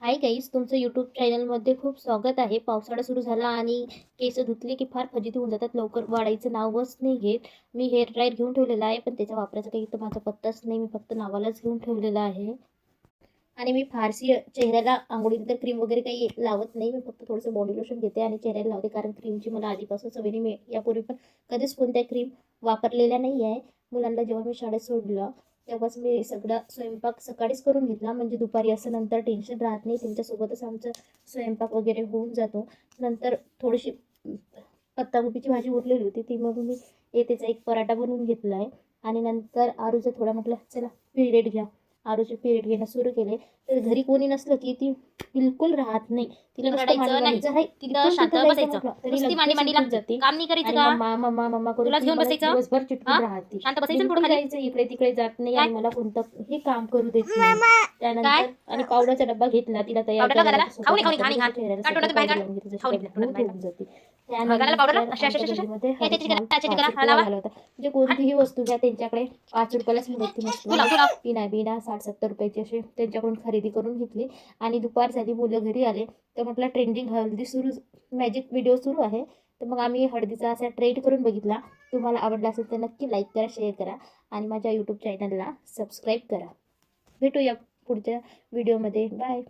Hi guys, तुमचं YouTube चॅनलमध्ये खूप स्वागत आहे. पावसाळा सुरू झाला आणि केस धुतले की फार फजिती होऊन जातात. लवकर वाढायचं नावच नाही घेत. मी हेअर ड्रायर घेऊन ठेवलेला आहे, पण त्याच्या वापराचा काही इथं माझा पत्ताच नाही. मी फक्त नावालाच घेऊन ठेवलेला आहे. आणि मी फारशी चेहऱ्याला अंघोळीला तर क्रीम वगैरे काही लावत नाही. मी फक्त थोडंसं बॉडी लोशन घेते आणि चेहऱ्याला लावते, कारण क्रीमची मला आधीपासून सवय नाही. मी यापूर्वी पण कधीच कोणत्या क्रीम वापरलेल्या नाही आहे. मुलांना जेव्हा मी शाळेत सोडलं तेव्हाच मी सगळा स्वयंपाक सकाळीच करून घेतला, म्हणजे दुपारी असं नंतर टेन्शन राहत नाही. त्यांच्यासोबतच आमचं स्वयंपाक वगैरे होऊन जातो. नंतर थोडीशी पत्ताकोबीची भाजी उरलेली होती, ती मग मी त्याचा एक पराठा बनवून घेतला आहे. आणि नंतर आरूचं थोडा म्हटलं चला पिरियड घ्या. आरूचे पिरियड घेणं सुरू केले. तर घरी कोणी नसलं की ती बिलकुल राहत नाही. तिला नुसतं मांडी रडायचं मांडी नाही. तिथं शांत बसायचं. तरी नुसती मांडी लगेच मांडी उठून लागते. जाते काम नाही करायचं आणि का? मम्मा मम्मा मम्मा करून तुलाच ती घेऊन मला बसायचं. दिवसभर चिटकून हा? राहते. शांत बसायचं बिलकुल थोडं खाली. जायचं इकडे तिकडे जात नाही काय? आणि मला कोणतंही काम करू देत नाही. काय? त्यानंतर आणि पावडरचा डब्बा घेतला तिला तयार पावडरला करायला. घालायला? तर खाऊ स्वतः नये, खाऊ नये, घाण हाताने आहे, तिच्या घाण. चेहऱ्याला काढ सगळं तोंडातून बाहेर पावडर काढ. लावून घेते, खाऊ जशी नये, काय तोंडातून भूत बाहेर होऊन जाते. घालायला त्यानंतर पावडर अशी अशी आमच्या अशी अशी. गल्लीमध्ये हे हळदीचा माल त्याची करा 5 हा रुपयाला लावा. झाला होता. म्हणजे कोणतीही वस्तू घ्या त्यांच्याकडे 5 रुपयालाच मिळत ती वस्तू. तू लाव, मी तू लाव. बिना बिना 60-70 रुपयाची अशी त्यांच्याकडून खरेदी करून घेतली. आणि दुपार झाली, मुलं घरी आले, तर म्हटलं ट्रेंडिंग हळदी सुरू, मॅजिक व्हिडिओ सुरू आहे. तर मग आम्ही हळदीचा असा ट्रेंड करून बघितला. तुम्हाला आवडला असेल तर नक्की लाईक करा, शेअर करा आणि माझ्या यूट्यूब चॅनलला सबस्क्राईब करा. भेटूया पुढच्या व्हिडिओमध्ये. बाय.